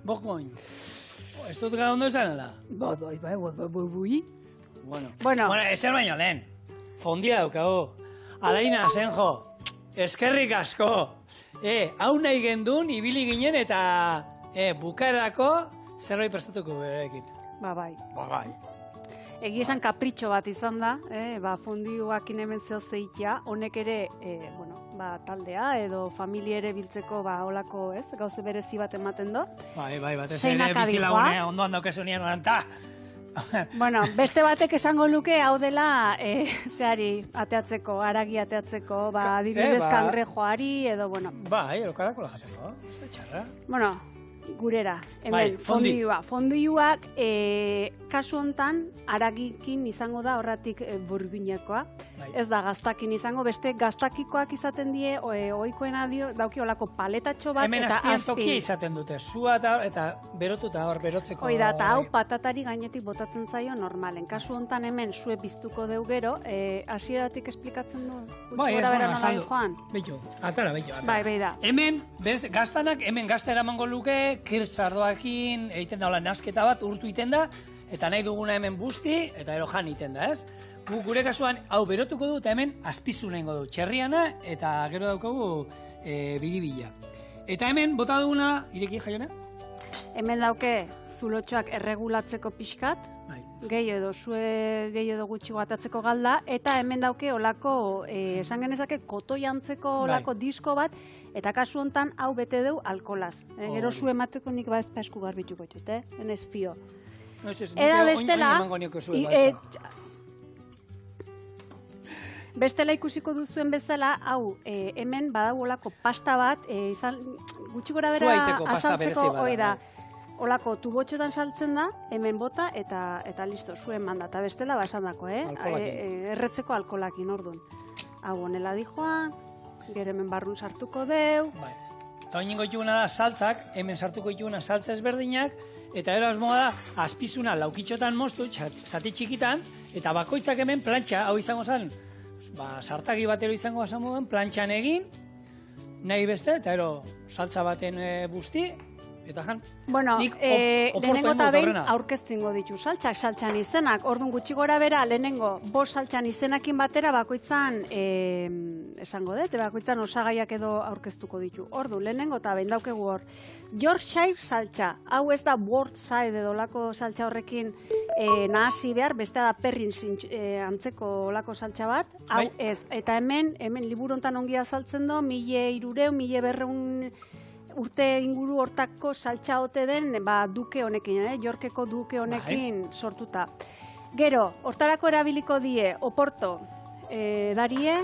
Borgoin. Ez dut gara ondo esan, ala? Bai. Bueno, ezer baino lehen. Fondia daukagu. Alaina, Senjo, eskerrik asko. Hau nahi gendun, ibili ginen eta bukaerako zerbait prestatuko berekin. Bai. Bai. Egi esan kapritxo bat izan da, fondioak hemen zeo zeitia, honek ere, taldea edo familia ere biltzeko holako, gauze berezi bat ematen do. Bai, batez ere bizilagunea ondoan daukesunien oranta. Bueno, beste batek esango luke hau dela zeari ateatzeko, haragi ateatzeko, adibidez kangrejoari edo, Bai, karakola jateko, ez da txarra. Bueno, gurera, hemen, fondioak, kasu hontan, haragikin izango da horratik burguinekoa. Ez da gaztakin izango, beste gaztakikoak izaten die, ohikoena dauki olako paletatxo bat, hemen eta azpian tokia izaten dute, sua eta berotuta hor, berotzeko. Oida, eta hau patatari gainetik botatzen zaio normalen. Kasu hontan hemen sue piztuko deu gero, hasieratik esplikatzen du? Bai, joan. Beitu, atara. Bai da. Hemen, gaztanak, hemen gazta eramango luke, kirsardoakin, egiten da hola nasketa bat, urtu iten da, eta nahi duguna hemen busti, eta ero jan iten da, ez? Gure kasuan, hau berotuko du, eta hemen azpizu nahingo du, txerriana, eta gero daukagu biribila. Eta hemen, bota duguna, ireki jaiona? Hemen dauke, zulotxoak erregulatzeko pixkat, gehiago edo gutxi guatatzeko galda, eta hemen dauke olako, esan genezake, koto jantzeko olako disko bat, eta kasu hontan hau bete deu alkolaz. Gero zu emateko nik ez esku garbituko ditut, enez fio. Eda bestela ikusiko duzuen bezala, hau, hemen badau olako pasta bat, gutxi gora bera azaltzeko, oida, olako tubotxotan saltzen da, hemen bota, eta listo, zuen manda, eta bestela basandako, erretzeko alkolakin orduan. Hau, honela dijoa, gero hemen barrun sartuko deu. Eta hori ningo ituguna da saltzak, hemen sartuko ituguna saltza ezberdinak, eta ero asmoa da, azpizuna laukitxotan moztu, zati txikitan, eta bakoitzak hemen plantxa, hau izango zen, sartagi batero izango asamuden, plantxan egin, nahi beste, eta ero saltza baten busti, eta jan. Bueno, lehenengo eta behin aurkeztu ingo ditu saltxan izenak, orduan gutxi gora bera, lehenengo 5 saltxan izenakin batera bakoitzan, esango dut, bakoitzan osagaiak edo aurkeztuko ditu. Ordu, lehenengo eta behin daukegu hor, Yorkshire saltxa, hau ez da Wordside edo olako saltxa horrekin nahasi behar, beste da perrin antzeko olako saltxa bat, hau ez, eta hemen liburu hontan ongi azaltzen do, 1300, 1200 urte inguru hortako saltxa ote den duke honekin, Yorkeko duke honekin sortuta. Gero, hortarako erabiliko die, oporto, darie,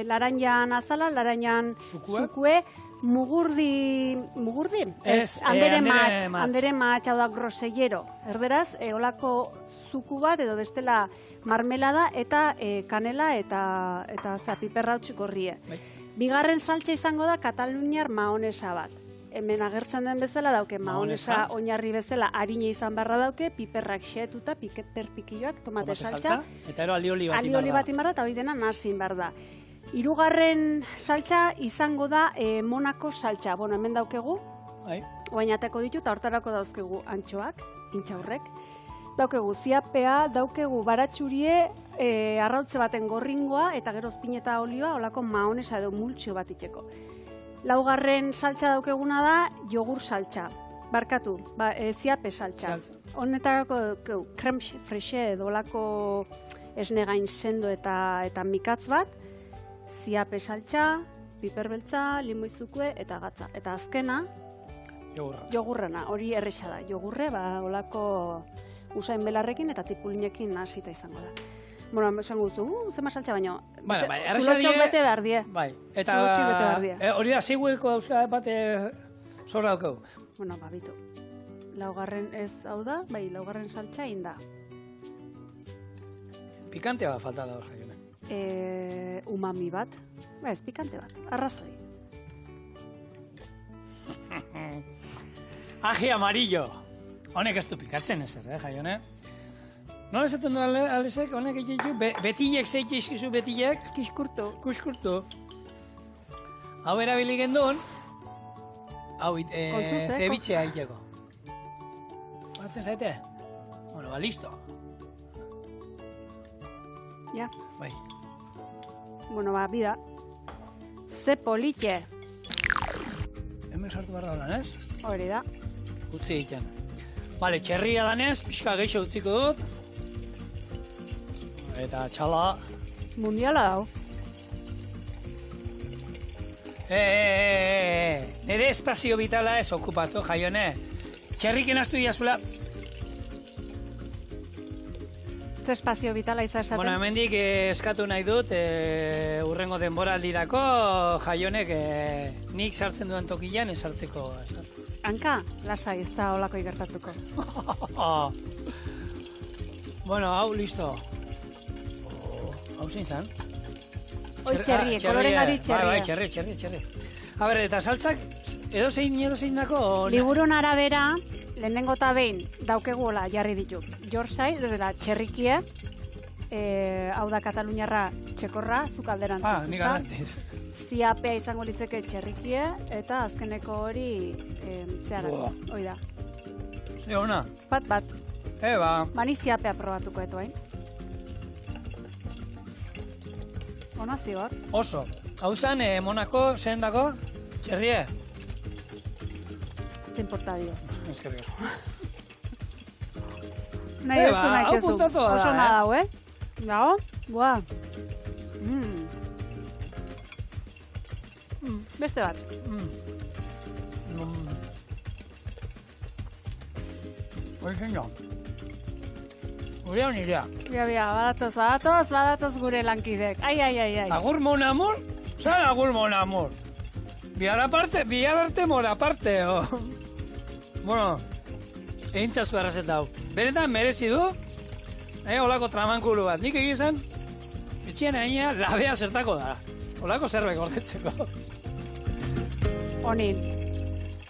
laranjan azala, laranjan zukue, mugurdi, ez, andere matx, hau da grosellero, erderaz, olako zuku bat, edo bestela marmelada, eta kanela, eta piperra hotxik horrie. Bigarren saltza izango da Kataluniar maonesa bat. Hemen agertzen den bezala dauke maonesa oinarri bezala harina izan beharra dauke, piperrak xetuta, piper pikilloak, tomate saltza. Eta ero alioli bat inbarra, eta hori dena nasin behar da. Hirugarren saltza izango da Monako saltza. Bueno, hemen daukegu, oainateko ditu, eta hortarako dauzkegu antxoak, intxaurrek. Daukegu ziapea, daukegu baratxurie, arrautze baten gorringoa, eta gero ozpin eta olioa, olako maonesa edo multxio bat itxeko. Laugarren saltza daukeguna da, jogur saltza. Barkatu, ziape saltza. Honetarako daukegu, krem frexe edo olako esnegain sendo eta mikatz bat, ziape saltza, piperbeltza, limoizukue eta gatza. Eta azkena, jogurrana, hori erresa da. Jogurre, olako usain belarrekin eta tipulinekin hasita izango da. Bueno, esan guzu, zema saltza baino. Zulotxok bete behar die. Bai, eta hori da, zeigueko dauzka bat zorra daukau. Bueno, bitu. Laugarren ez hau da, laugarren saltza inda. Pikante bat falta da hor jaione. Umami bat. Ez, pikante bat, arrazoi. Aji amarillo. Honek ez du pikatzen ezer, jaione? Nola esaten du alezek, honek egitzu, betilek zeite izkizu betilek? Kiskurtu. Kuskurtu. Hau erabili gendun, hau, ceviche haiteko. Batzen zaite? Bueno, ba, listo. Ja. Bai. Bueno, ba, bida. Ze politxe. Hemen sartu behar da holan, ez? Hori da. Utzi egiten. Bale, txerria danez, pixka gehiago utziko dut. Eta txala. Mundiala dau. Nire espazio bitala ez okupatu, jaione. Txerriken astu diazula. Ze espazio vitala izan esaten? Bueno, hemendik eskatu nahi dut, urrengo denboraldirako jaionek nik sartzen duen tokian esartzeko. Hanka, lasai, ez da olako igertatuko. Bueno, hau, listo. Hau zein zan? Hoi txerrie, koloren gari txerrie. Bai, txerrie. A ber, eta saltzak, edozein dako? Liburun arabera, lehenengo eta behin daukegula jarri ditu. Jorsai, dela txerrikie, hau da Kataluniarra txekorra, zuk alderantziz. Nik alderantziz. Ziapea izango litzeke txerrikie, eta azkeneko hori zeharako, hoi da. Zer hona? Bat. Eba. Bani ziapea probatuko eto, hain. Ona zioak. Oso. Hau zan, Monako, zen dako, txerrie? Zen portadio. Eskerrik. Nahi bezu nahi kezu. Hau puntazoa da, oso nadau, Gau? Boa. Beste bat. Hori zen jo. Gurea o nirea? Bia, badatoz gure lankidek. Ai. Agur mon amor? Zan agur mon amor? Bihar arte mor aparte, Bueno, egin txazu errazeta hau. Benetan merezi du, olako tramankulu bat. Nik egizan, etxean egina labea zertako da. Olako zerbait gordetzeko. Honin.